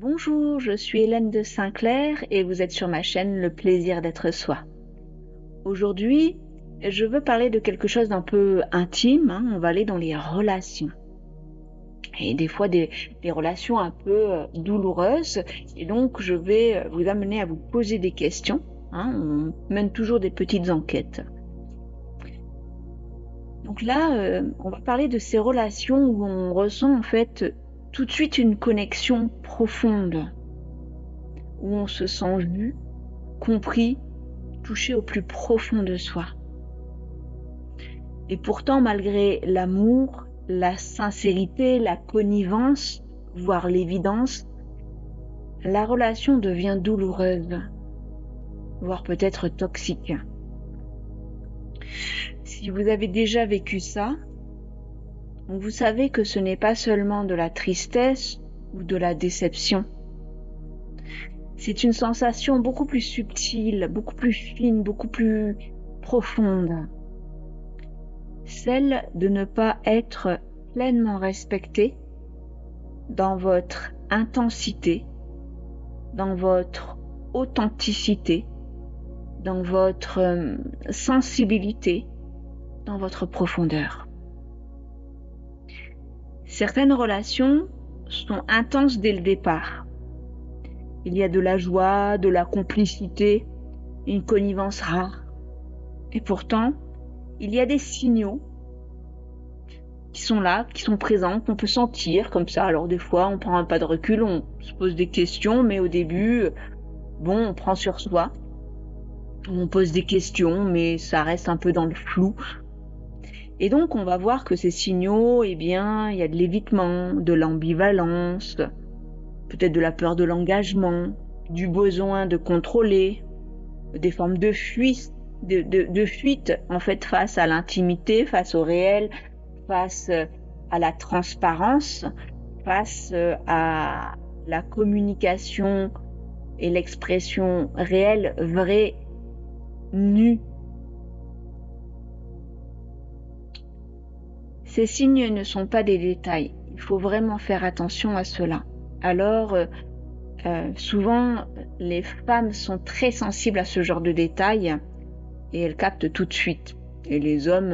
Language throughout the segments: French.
Bonjour, je suis Hélène de Sinclair et vous êtes sur ma chaîne Le plaisir d'être soi. Aujourd'hui, je veux parler de quelque chose d'un peu intime, on va aller dans les relations. Et des fois des relations un peu douloureuses. Et donc je vais vous amener à vous poser des questions. On mène toujours des petites enquêtes. Donc là, on va parler de ces relations où on ressent en fait tout de suite une connexion profonde, où on se sent vu, compris, touché au plus profond de soi. Et pourtant, malgré l'amour, la sincérité, la connivence, voire l'évidence, la relation devient douloureuse, voire peut-être toxique. Si vous avez déjà vécu ça, vous savez que ce n'est pas seulement de la tristesse ou de la déception. C'est une sensation beaucoup plus subtile, beaucoup plus fine, beaucoup plus profonde. Celle de ne pas être pleinement respecté dans votre intensité, dans votre authenticité, dans votre sensibilité, dans votre profondeur. Certaines relations sont intenses dès le départ. Il y a de la joie, de la complicité, une connivence rare. Et pourtant, il y a des signaux qui sont là, qui sont présents, qu'on peut sentir comme ça. Alors des fois, on prend un pas de recul, on se pose des questions, mais au début, on prend sur soi. On pose des questions, mais ça reste un peu dans le flou. Et donc, on va voir que ces signaux, il y a de l'évitement, de l'ambivalence, peut-être de la peur de l'engagement, du besoin de contrôler, des formes de fuite, en fait, face à l'intimité, face au réel, face à la transparence, face à la communication et l'expression réelle, vraie, nue. Ces signes ne sont pas des détails, il faut vraiment faire attention à cela. Alors, souvent, les femmes sont très sensibles à ce genre de détails et elles captent tout de suite. Et les hommes,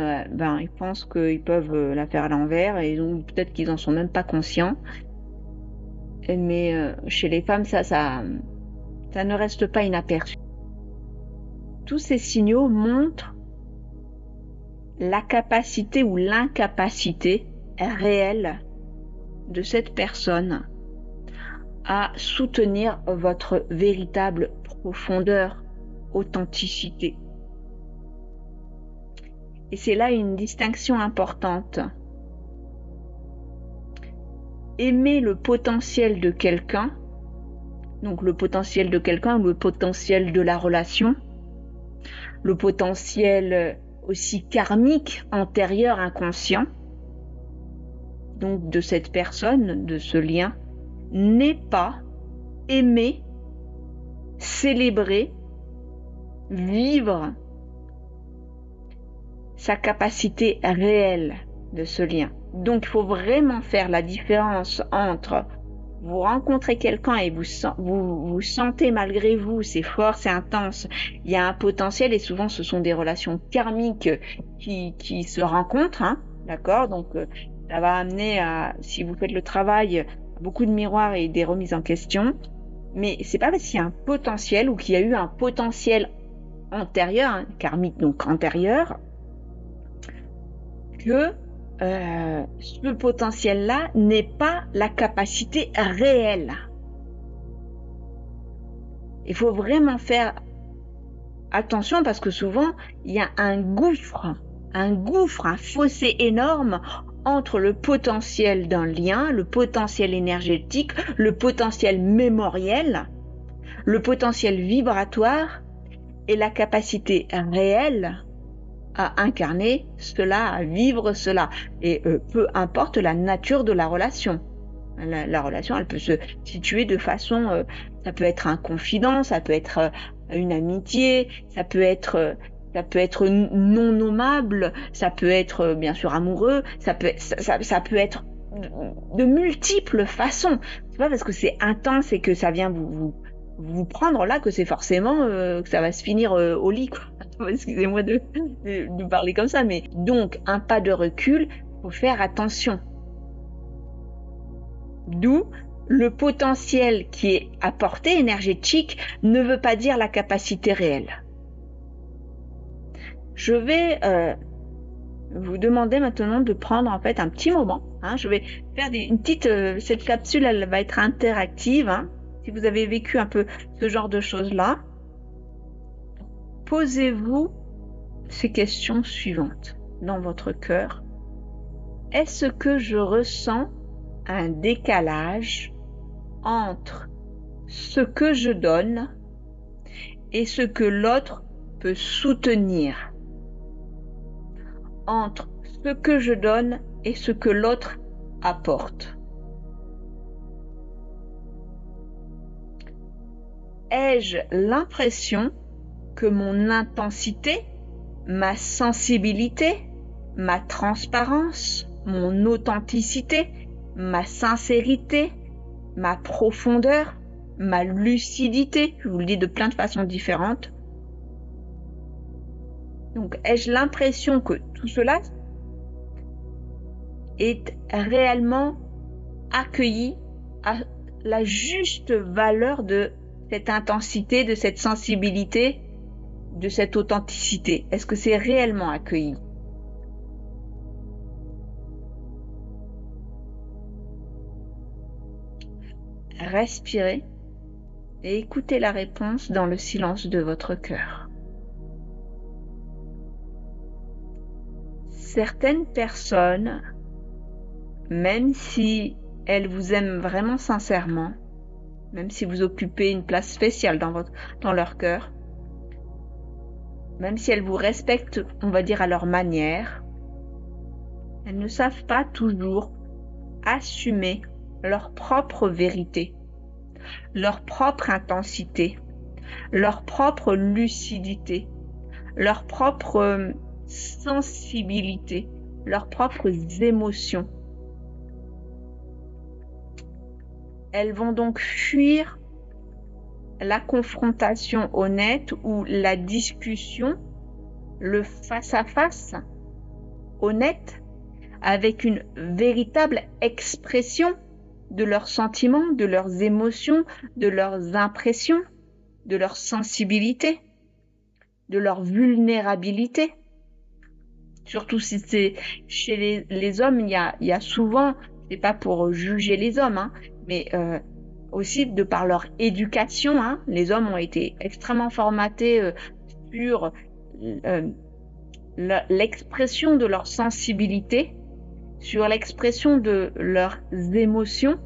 ils pensent qu'ils peuvent la faire à l'envers et peut-être qu'ils en sont même pas conscients. Mais chez les femmes, ça ne reste pas inaperçu. Tous ces signaux montrent la capacité ou l'incapacité réelle de cette personne à soutenir votre véritable profondeur, authenticité. Et c'est là une distinction importante. Aimer le potentiel de quelqu'un, donc le potentiel de quelqu'un ou le potentiel de la relation, le potentiel aussi karmique, antérieur, inconscient, donc de cette personne, de ce lien, n'est pas aimer, célébrer, vivre sa capacité réelle de ce lien. Donc il faut vraiment faire la différence entre vous rencontrez quelqu'un et vous sentez malgré vous, c'est fort, c'est intense, il y a un potentiel et souvent ce sont des relations karmiques qui se rencontrent, d'accord? Donc ça va amener à, si vous faites le travail, beaucoup de miroirs et des remises en question, mais c'est pas parce qu'il y a un potentiel ou qu'il y a eu un potentiel antérieur, karmique donc antérieur, que ce potentiel-là n'est pas la capacité réelle. Il faut vraiment faire attention parce que souvent, il y a un gouffre, un fossé énorme entre le potentiel d'un lien, le potentiel énergétique, le potentiel mémoriel, le potentiel vibratoire et la capacité réelle à incarner cela, à vivre cela. Et peu importe la nature de la relation. La relation, elle peut se situer de façon... ça peut être un confident, ça peut être une amitié, ça peut être non nommable, ça peut être bien sûr amoureux, ça peut être de multiples façons. C'est pas parce que c'est intense et que ça vient vous prendre là que c'est forcément que ça va se finir au lit, quoi. Excusez-moi de parler comme ça, mais donc un pas de recul, faut faire attention. D'où le potentiel qui est apporté énergétique ne veut pas dire la capacité réelle. Je vais vous demander maintenant de prendre en fait un petit moment. Je vais faire une petite. Cette capsule, elle va être interactive. Si vous avez vécu un peu ce genre de choses-là, posez-vous ces questions suivantes dans votre cœur. Est-ce que je ressens un décalage entre ce que je donne et ce que l'autre peut soutenir? Entre ce que je donne et ce que l'autre apporte. Ai-je l'impression que mon intensité, ma sensibilité, ma transparence, mon authenticité, ma sincérité, ma profondeur, ma lucidité, je vous le dis de plein de façons différentes. Donc, ai-je l'impression que tout cela est réellement accueilli à la juste valeur de cette intensité, de cette sensibilité, de cette authenticité? Est-ce que c'est réellement accueilli? Respirez et écoutez la réponse dans le silence de votre cœur. Certaines personnes, même si elles vous aiment vraiment sincèrement, même si vous occupez une place spéciale dans leur cœur, même si elles vous respectent, on va dire, à leur manière, elles ne savent pas toujours assumer leur propre vérité, leur propre intensité, leur propre lucidité, leur propre sensibilité, leurs propres émotions. Elles vont donc fuir la confrontation honnête ou la discussion, le face-à-face honnête, avec une véritable expression de leurs sentiments, de leurs émotions, de leurs impressions, de leur sensibilité, de leur vulnérabilité. Surtout si c'est chez les hommes, il y a souvent, c'est pas pour juger les hommes, mais aussi de par leur éducation, les hommes ont été extrêmement formatés sur l'expression de leur sensibilité, sur l'expression de leurs émotions,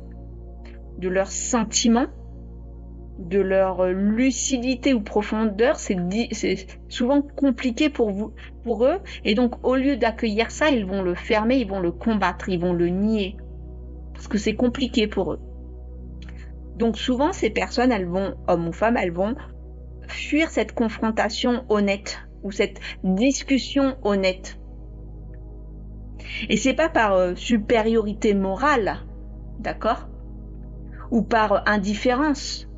de leurs sentiments, de leur lucidité ou profondeur. C'est souvent compliqué pour eux, et donc au lieu d'accueillir ça, ils vont le fermer, ils vont le combattre, ils vont le nier, parce que c'est compliqué pour eux. Donc souvent ces personnes, hommes ou femmes, elles vont fuir cette confrontation honnête ou cette discussion honnête. Et c'est pas par supériorité morale, d'accord, ou par indifférence,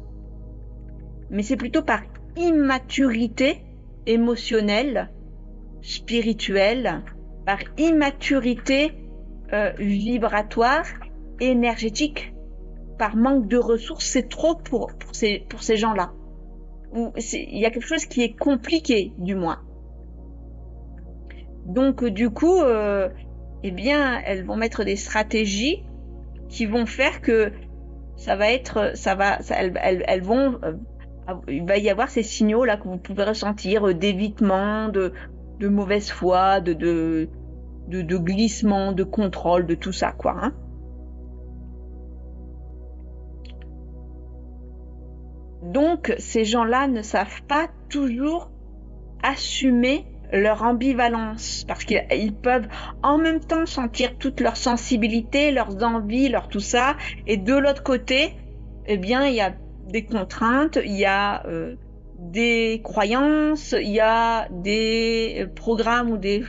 mais c'est plutôt par immaturité émotionnelle, spirituelle, par immaturité vibratoire, énergétique, par manque de ressources. C'est trop pour ces gens-là. Il y a quelque chose qui est compliqué, du moins. Donc du coup, elles vont mettre des stratégies qui vont faire que il va y avoir ces signaux là que vous pouvez ressentir d'évitement, de mauvaise foi, de glissement, de contrôle, de tout ça, quoi. Donc ces gens-là ne savent pas toujours assumer leur ambivalence, parce qu'ils peuvent en même temps sentir toute leur sensibilité, leurs envies, leur tout ça, et de l'autre côté, il y a des contraintes, il y a des croyances, il y a des programmes ou des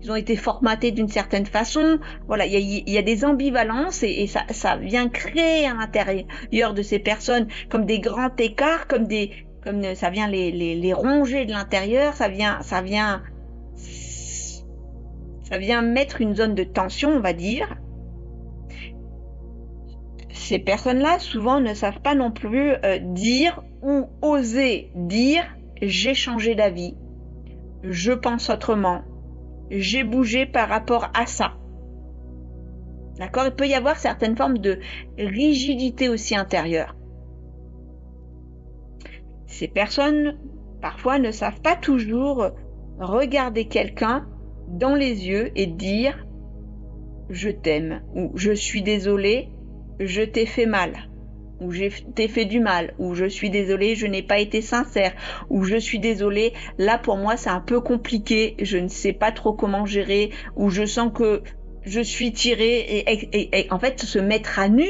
ils ont été formatés d'une certaine façon. Voilà, il y a des ambivalences et ça vient créer à l'intérieur de ces personnes comme des grands écarts, comme ça vient les ronger de l'intérieur, ça vient mettre une zone de tension, on va dire. Ces personnes-là, souvent, ne savent pas non plus dire ou oser dire « j'ai changé d'avis, je pense autrement, j'ai bougé par rapport à ça ». D'accord ? Il peut y avoir certaines formes de rigidité aussi intérieure. Ces personnes, parfois, ne savent pas toujours regarder quelqu'un dans les yeux et dire « je t'aime » ou « je suis désolé, je t'ai fait mal » ou « je t'ai fait du mal » ou « je suis désolé, je n'ai pas été sincère » ou « je suis désolé, là pour moi c'est un peu compliqué, je ne sais pas trop comment gérer » ou « je sens que je suis tirée » et en fait se mettre à nu,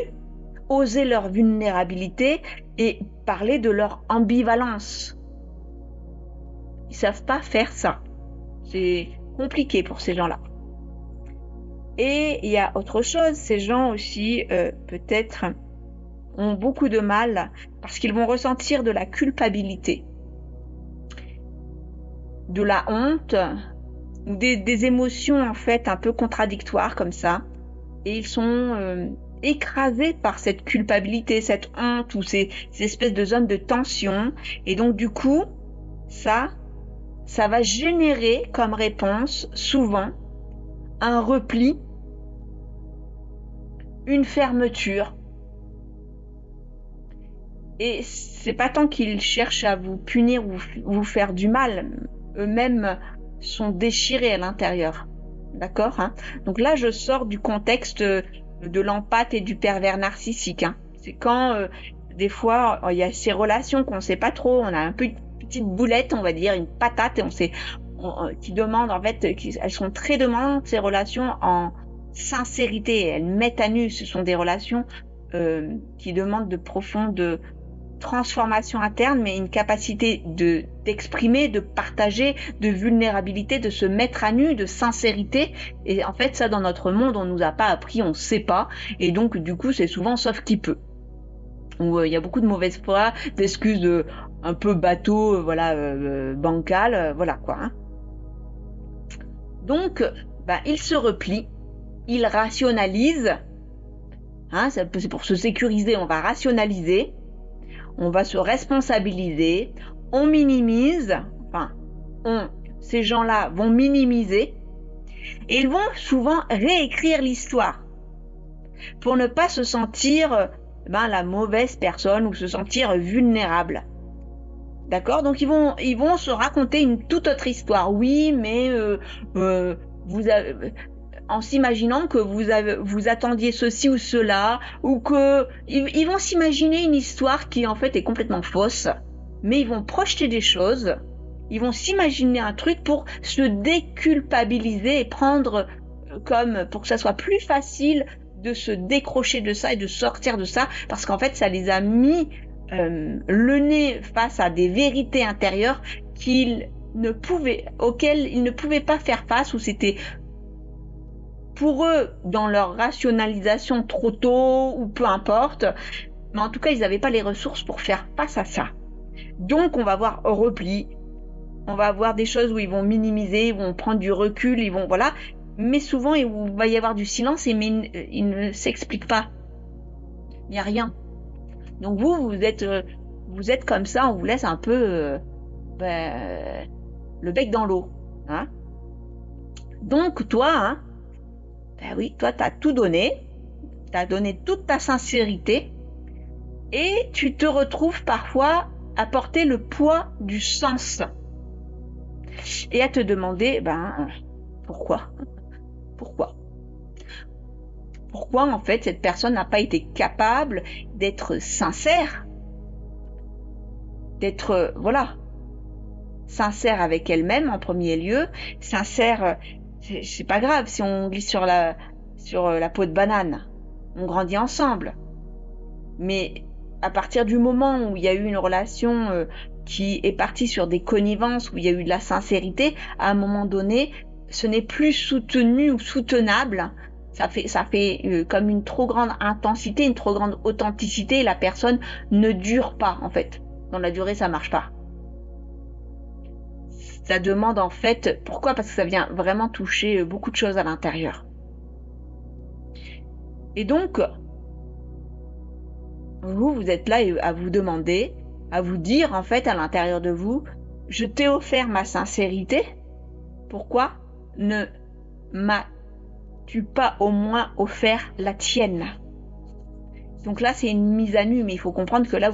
oser leur vulnérabilité et parler de leur ambivalence. Ils savent pas faire ça. C'est compliqué pour ces gens-là. Et il y a autre chose, ces gens aussi, peut-être, ont beaucoup de mal parce qu'ils vont ressentir de la culpabilité, de la honte, ou des émotions en fait un peu contradictoires comme ça. Et ils sont écrasés par cette culpabilité, cette honte ou ces espèces de zones de tension. Et donc du coup, ça va générer comme réponse souvent un repli, une fermeture. Et c'est pas tant qu'ils cherchent à vous punir ou vous faire du mal, eux-mêmes sont déchirés à l'intérieur. D'accord, hein ? Donc là, je sors du contexte de l'empathe et du pervers narcissique. Hein. C'est quand, des fois, il y a ces relations qu'on ne sait pas trop, on a un peu une petite boulette, on va dire, une patate, et qui demande, en fait, elles sont très demandantes, ces relations, en sincérité. Elles mettent à nu, ce sont des relations qui demandent de profondes transformation interne, mais une capacité d'exprimer, de partager, de vulnérabilité, de se mettre à nu, de sincérité. Et en fait, ça, dans notre monde, on nous a pas appris, on sait pas. Et donc, du coup, c'est souvent sauf qui peut. Où il y a beaucoup de mauvaise foi, d'excuses un peu bateau, bancales, voilà quoi. Hein. Donc, il se replie, il rationalise. Hein, c'est pour se sécuriser, on va rationaliser. On va se responsabiliser, on minimise, ces gens-là vont minimiser, et ils vont souvent réécrire l'histoire pour ne pas se sentir la mauvaise personne ou se sentir vulnérable. D'accord ? Donc ils vont se raconter une toute autre histoire. Oui, mais vous avez... en s'imaginant que vous attendiez ceci ou cela, ou que ils vont s'imaginer une histoire qui en fait est complètement fausse, mais ils vont projeter des choses, ils vont s'imaginer un truc pour se déculpabiliser et prendre comme pour que ça soit plus facile de se décrocher de ça et de sortir de ça, parce qu'en fait ça les a mis le nez face à des vérités intérieures auxquelles ils ne pouvaient pas faire face, ou c'était pour eux, dans leur rationalisation trop tôt, ou peu importe, mais en tout cas, ils n'avaient pas les ressources pour faire face à ça. Donc, on va avoir repli, on va avoir des choses où ils vont minimiser, ils vont prendre du recul, voilà, mais souvent, il va y avoir du silence, mais il ne s'explique pas. Il n'y a rien. Donc, vous êtes comme ça, on vous laisse un peu le bec dans l'eau. Hein. Donc, toi, toi, tu as tout donné, tu as donné toute ta sincérité, et tu te retrouves parfois à porter le poids du sens et à te demander, pourquoi ? Pourquoi, en fait, cette personne n'a pas été capable d'être sincère, d'être, sincère avec elle-même en premier lieu, sincère... C'est pas grave si on glisse sur la peau de banane. On grandit ensemble. Mais à partir du moment où il y a eu une relation qui est partie sur des connivences, où il y a eu de la sincérité, à un moment donné, ce n'est plus soutenu ou soutenable. Ça fait comme une trop grande intensité, une trop grande authenticité, et la personne ne dure pas, en fait. Dans la durée, ça marche pas. Ça demande, en fait, pourquoi? Parce que ça vient vraiment toucher beaucoup de choses à l'intérieur. Et donc, vous êtes là à vous demander, à vous dire, en fait, à l'intérieur de vous, je t'ai offert ma sincérité, pourquoi ne m'as-tu pas au moins offert la tienne? Donc là, c'est une mise à nu, mais il faut comprendre que là,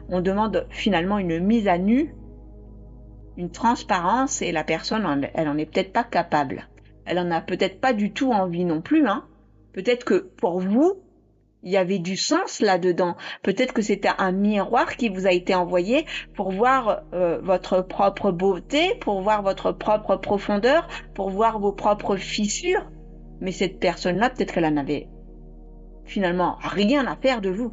on demande finalement une mise à nu, une transparence, et la personne, elle en est peut-être pas capable. Elle en a peut-être pas du tout envie non plus, hein. Peut-être que pour vous, il y avait du sens là-dedans. Peut-être que c'était un miroir qui vous a été envoyé pour voir votre propre beauté, pour voir votre propre profondeur, pour voir vos propres fissures. Mais cette personne-là, peut-être qu'elle en avait finalement rien à faire de vous.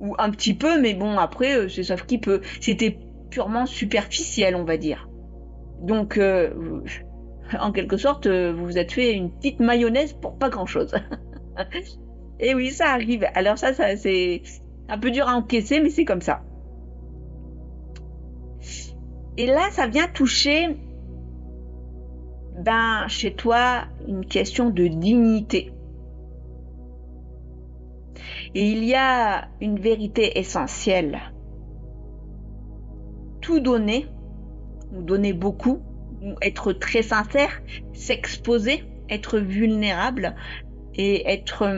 Ou un petit peu, mais bon, après, c'est sauf qui peut. C'était purement superficiel, on va dire. Donc, en quelque sorte, vous vous êtes fait une petite mayonnaise pour pas grand-chose. Et oui, ça arrive. Alors ça c'est un peu dur à encaisser, mais c'est comme ça. Et là, ça vient toucher, chez toi, une question de dignité. Et il y a une vérité essentielle. Tout donner, ou donner beaucoup, ou être très sincère, s'exposer, être vulnérable et être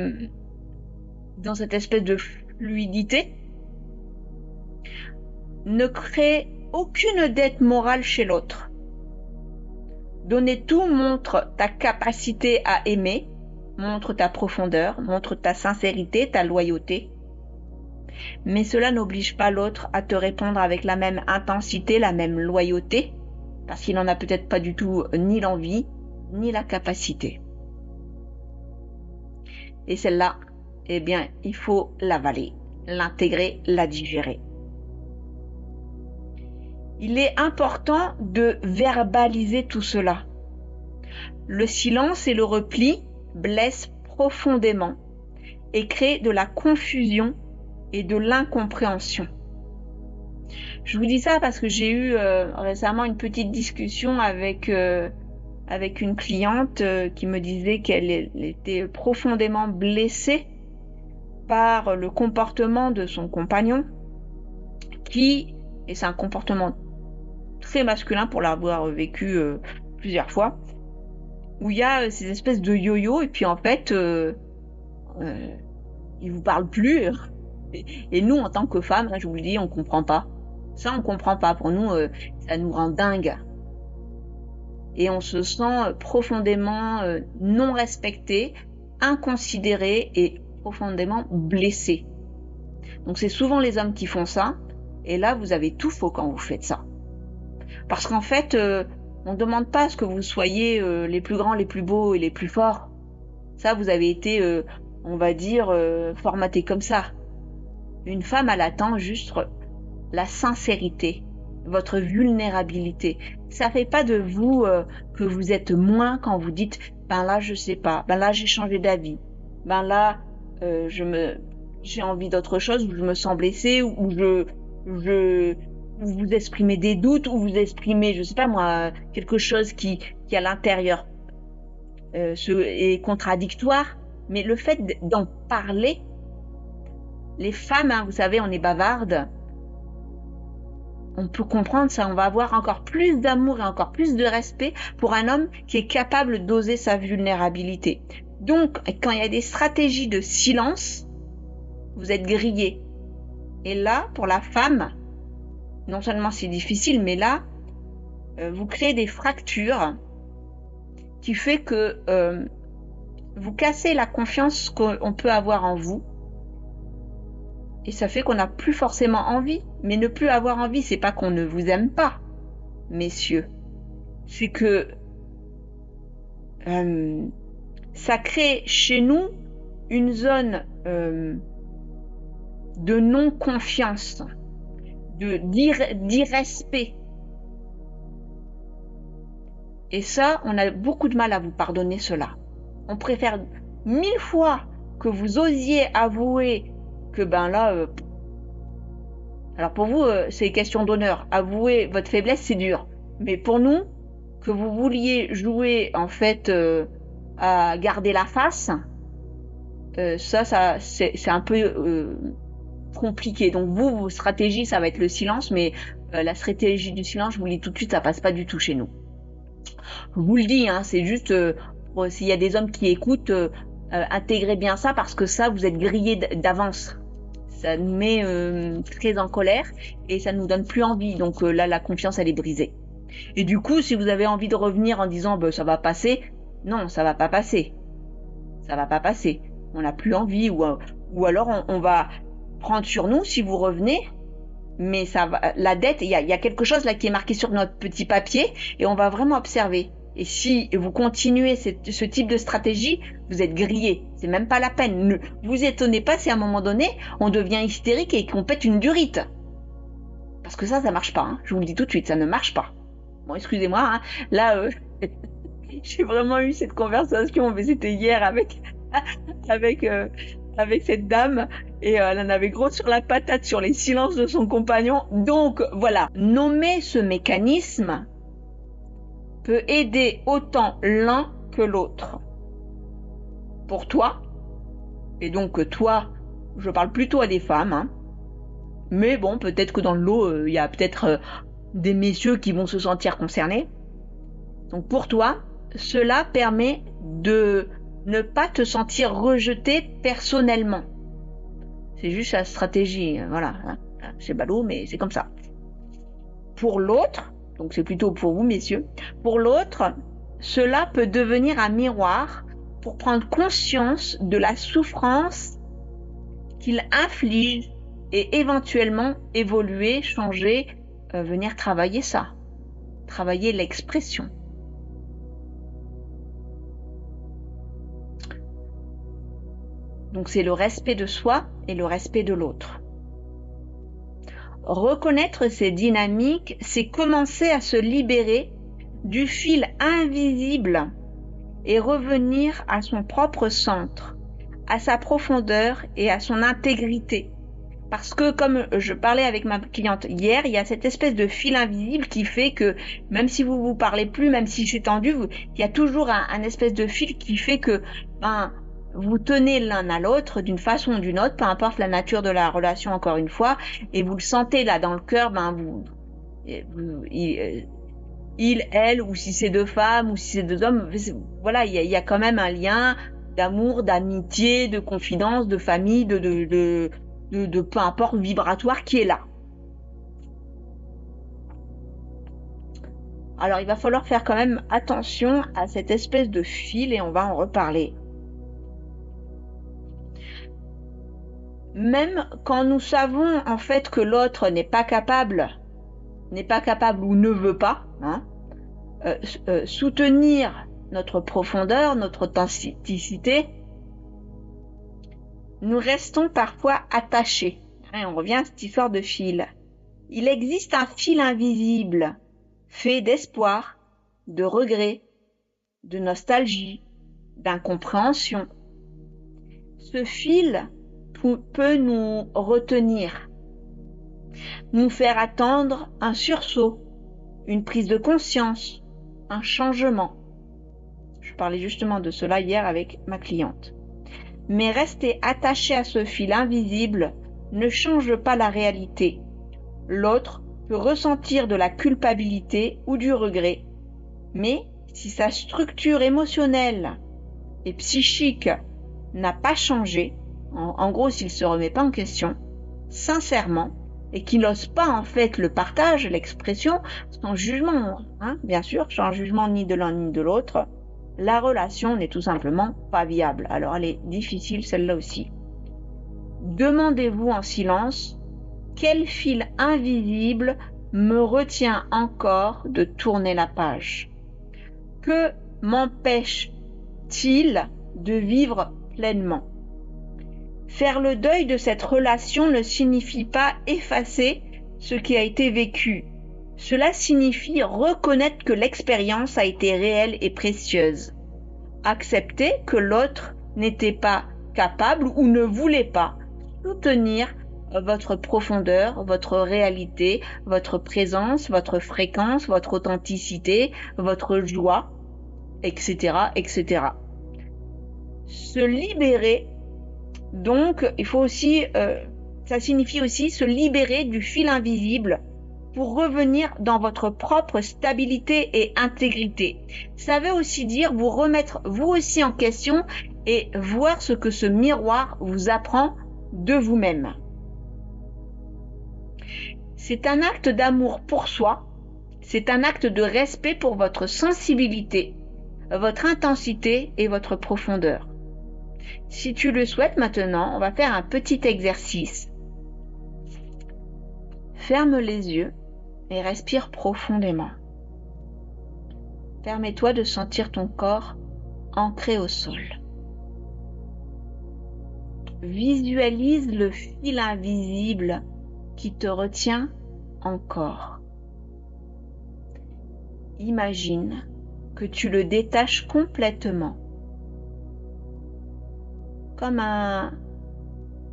dans cette espèce de fluidité, ne crée aucune dette morale chez l'autre. Donner tout montre ta capacité à aimer, montre ta profondeur, montre ta sincérité, ta loyauté. Mais cela n'oblige pas l'autre à te répondre avec la même intensité, la même loyauté, parce qu'il n'en a peut-être pas du tout ni l'envie, ni la capacité. Et celle-là, eh bien, il faut l'avaler, l'intégrer, la digérer. Il est important de verbaliser tout cela. Le silence et le repli blessent profondément et créent de la confusion et de l'incompréhension. Je vous dis ça parce que j'ai eu récemment une petite discussion avec une cliente qui me disait qu'elle était profondément blessée par le comportement de son compagnon et c'est un comportement très masculin pour l'avoir vécu plusieurs fois, où il y a ces espèces de yo-yo, et puis en fait, il vous parle plus. Et nous, en tant que femmes, je vous le dis, on comprend pas. Ça, on comprend pas. Pour nous, ça nous rend dingue. Et on se sent profondément non respecté, inconsidéré et profondément blessé. Donc c'est souvent les hommes qui font ça. Et là, vous avez tout faux quand vous faites ça. Parce qu'en fait, on ne demande pas à ce que vous soyez les plus grands, les plus beaux et les plus forts. Ça, vous avez été, on va dire, formaté comme ça. Une femme, elle attend juste la sincérité, votre vulnérabilité. Ça fait pas de vous que vous êtes moins quand vous dites là je sais pas, là j'ai changé d'avis, là j'ai envie d'autre chose, ou je me sens blessée, ou vous exprimez des doutes, ou vous exprimez, je sais pas moi, quelque chose qui à l'intérieur est contradictoire. Mais le fait d'en parler, les femmes, vous savez, on est bavardes, on peut comprendre ça, on va avoir encore plus d'amour et encore plus de respect pour un homme qui est capable d'oser sa vulnérabilité. Donc, quand il y a des stratégies de silence, vous êtes grillé. Et là, pour la femme, non seulement c'est difficile, mais là, vous créez des fractures qui fait que vous cassez la confiance qu'on peut avoir en vous. Et ça fait qu'on n'a plus forcément envie. Mais ne plus avoir envie, c'est pas qu'on ne vous aime pas, messieurs. C'est que ça crée chez nous une zone de non-confiance, d'irrespect. Et ça, on a beaucoup de mal à vous pardonner cela. On préfère 1000 fois que vous osiez avouer que alors pour vous, c'est question d'honneur. Avouer votre faiblesse, c'est dur. Mais pour nous, que vous vouliez jouer en fait à garder la face, ça c'est un peu compliqué. Donc vos stratégies, ça va être le silence, mais la stratégie du silence, je vous le dis tout de suite, ça passe pas du tout chez nous. Je vous le dis, hein, c'est juste s'il y a des hommes qui écoutent, intégrez bien ça parce que ça, vous êtes grillés d'avance. Ça nous met très en colère et ça nous donne plus envie. Donc là, la confiance, elle est brisée. Et du coup, si vous avez envie de revenir en disant ça va passer, non, ça va pas passer. Ça va pas passer. On n'a plus envie ou alors on va prendre sur nous si vous revenez. Mais ça va, la dette, il y a quelque chose là qui est marqué sur notre petit papier et on va vraiment observer. Et si vous continuez ce type de stratégie, vous êtes grillé. C'est même pas la peine. Ne vous étonnez pas si à un moment donné, on devient hystérique et qu'on pète une durite. Parce que ça marche pas. Hein. Je vous le dis tout de suite, ça ne marche pas. Bon, excusez-moi. Hein. Là, j'ai vraiment eu cette conversation, mais c'était hier avec cette dame et elle en avait gros sur la patate sur les silences de son compagnon. Donc voilà, nommer ce mécanisme peut aider autant l'un que l'autre. Pour toi, et donc toi, je parle plutôt à des femmes, hein, mais bon, peut-être que dans le lot, il y a peut-être des messieurs qui vont se sentir concernés. Donc pour toi, cela permet de ne pas te sentir rejeté personnellement. C'est juste la stratégie, voilà. Hein. C'est ballot, mais c'est comme ça. Pour l'autre, donc c'est plutôt pour vous, messieurs, pour l'autre, cela peut devenir un miroir pour prendre conscience de la souffrance qu'il inflige et éventuellement évoluer, changer, venir travailler ça, travailler l'expression. Donc c'est le respect de soi et le respect de l'autre. Reconnaître ces dynamiques, c'est commencer à se libérer du fil invisible et revenir à son propre centre, à sa profondeur et à son intégrité. Parce que comme je parlais avec ma cliente hier, il y a cette espèce de fil invisible qui fait que même si vous vous parlez plus, même si c'est tendu, il y a toujours un espèce de fil qui fait que vous tenez l'un à l'autre d'une façon ou d'une autre, peu importe la nature de la relation encore une fois, et vous le sentez là dans le cœur, il, elle, ou si c'est deux femmes, ou si c'est deux hommes, voilà, il y a quand même un lien d'amour, d'amitié, de confidence, de famille, de peu importe vibratoire qui est là. Alors il va falloir faire quand même attention à cette espèce de fil et on va en reparler. Même quand nous savons en fait que l'autre n'est pas capable ou ne veut pas, hein, soutenir notre profondeur, notre authenticité, nous restons parfois attachés. Et on revient à cette histoire de fil. Il existe un fil invisible, fait d'espoir, de regret, de nostalgie, d'incompréhension. Ce fil peut nous retenir, nous faire attendre un sursaut, une prise de conscience, un changement. Je parlais justement de cela hier avec ma cliente. Mais rester attaché à ce fil invisible ne change pas la réalité. L'autre peut ressentir de la culpabilité ou du regret, mais si sa structure émotionnelle et psychique n'a pas changé, en gros s'il ne se remet pas en question, sincèrement, et qu'il n'ose pas en fait le partage, l'expression, sans jugement, hein, bien sûr, sans jugement ni de l'un ni de l'autre, la relation n'est tout simplement pas viable. Alors elle est difficile celle-là aussi. Demandez-vous en silence, quel fil invisible me retient encore de tourner la page? Que m'empêche-t-il de vivre pleinement? Faire le deuil de cette relation ne signifie pas effacer ce qui a été vécu. Cela signifie reconnaître que l'expérience a été réelle et précieuse. Accepter que l'autre n'était pas capable ou ne voulait pas soutenir votre profondeur, votre réalité, votre présence, votre fréquence, votre authenticité, votre joie, etc., etc. Se libérer, donc, il faut aussi, ça signifie aussi se libérer du fil invisible pour revenir dans votre propre stabilité et intégrité. Ça veut aussi dire vous remettre vous aussi en question et voir ce que ce miroir vous apprend de vous-même. C'est un acte d'amour pour soi, c'est un acte de respect pour votre sensibilité, votre intensité et votre profondeur. Si tu le souhaites maintenant, on va faire un petit exercice. Ferme les yeux et respire profondément. Permets-toi de sentir ton corps ancré au sol. Visualise le fil invisible qui te retient encore. Imagine que tu le détaches complètement, comme un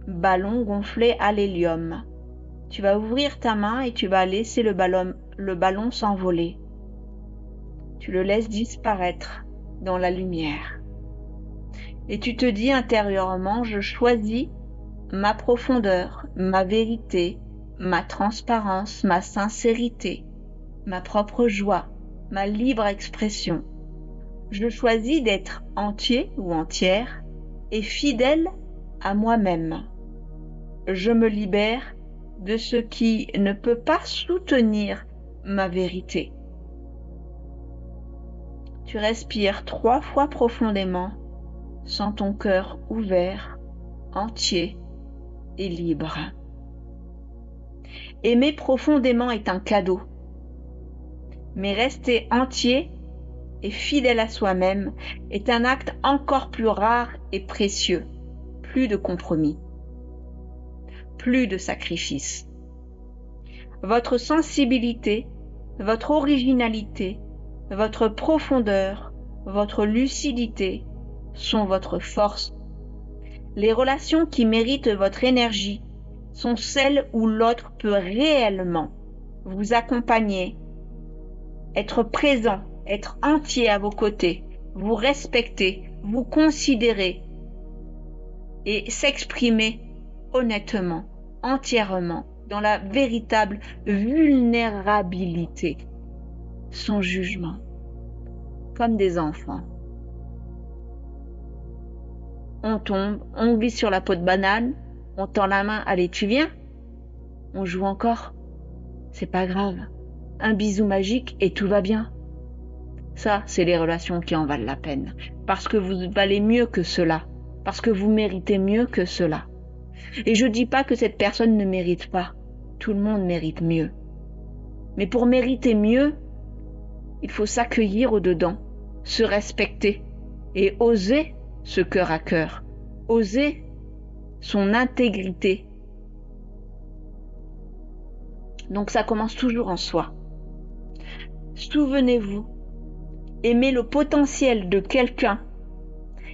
ballon gonflé à l'hélium. Tu vas ouvrir ta main et tu vas laisser le ballon s'envoler. Tu le laisses disparaître dans la lumière. Et tu te dis intérieurement, je choisis ma profondeur, ma vérité, ma transparence, ma sincérité, ma propre joie, ma libre expression. Je choisis d'être entier ou entière et fidèle à moi-même. Je me libère de ce qui ne peut pas soutenir ma vérité. Tu respires 3 fois profondément, sens ton cœur ouvert, entier et libre. Aimer profondément est un cadeau, mais rester entier et fidèle à soi-même est un acte encore plus rare et précieux. Plus de compromis, plus de sacrifices. Votre sensibilité, votre originalité, votre profondeur, votre lucidité sont votre force. Les relations qui méritent votre énergie sont celles où l'autre peut réellement vous accompagner, être présent, être entier à vos côtés, vous respecter, vous considérer et s'exprimer honnêtement, entièrement, dans la véritable vulnérabilité, sans jugement, comme des enfants. On tombe, on glisse sur la peau de banane, on tend la main, allez, tu viens? On joue encore? C'est pas grave. Un bisou magique et tout va bien. Ça, c'est les relations qui en valent la peine. Parce que vous valez mieux que cela. Parce que vous méritez mieux que cela. Et je dis pas que cette personne ne mérite pas. Tout le monde mérite mieux. Mais pour mériter mieux, il faut s'accueillir au-dedans, se respecter et oser ce cœur à cœur, oser son intégrité. Donc ça commence toujours en soi. Souvenez-vous, aimer le potentiel de quelqu'un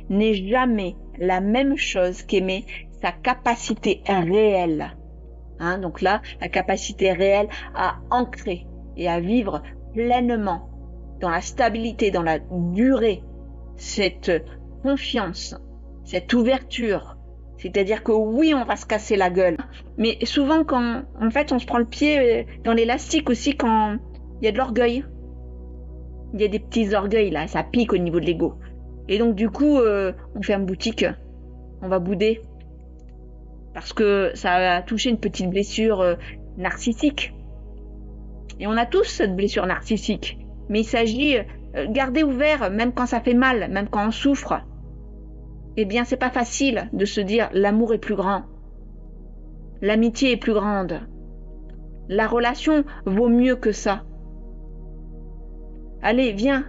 n'est jamais la même chose qu'aimer sa capacité réelle. Donc là, la capacité réelle à ancrer et à vivre pleinement dans la stabilité, dans la durée, cette confiance, cette ouverture. C'est-à-dire que oui, on va se casser la gueule. Mais souvent, quand en fait, on se prend le pied dans l'élastique aussi quand il y a de l'orgueil. Il y a des petits orgueils là, ça pique au niveau de l'ego. Et donc du coup, on ferme boutique, on va bouder. Parce que ça a touché une petite blessure narcissique. Et on a tous cette blessure narcissique. Mais il s'agit garder ouvert, même quand ça fait mal, même quand on souffre. Eh bien, c'est pas facile de se dire l'amour est plus grand. L'amitié est plus grande. La relation vaut mieux que ça. Allez, viens.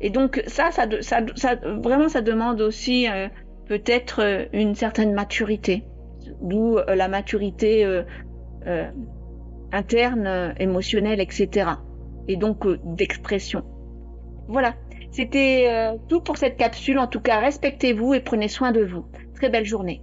Et donc ça vraiment, ça demande aussi peut-être une certaine maturité. D'où la maturité interne, émotionnelle, etc. Et donc d'expression. Voilà, c'était tout pour cette capsule. En tout cas, respectez-vous et prenez soin de vous. Très belle journée.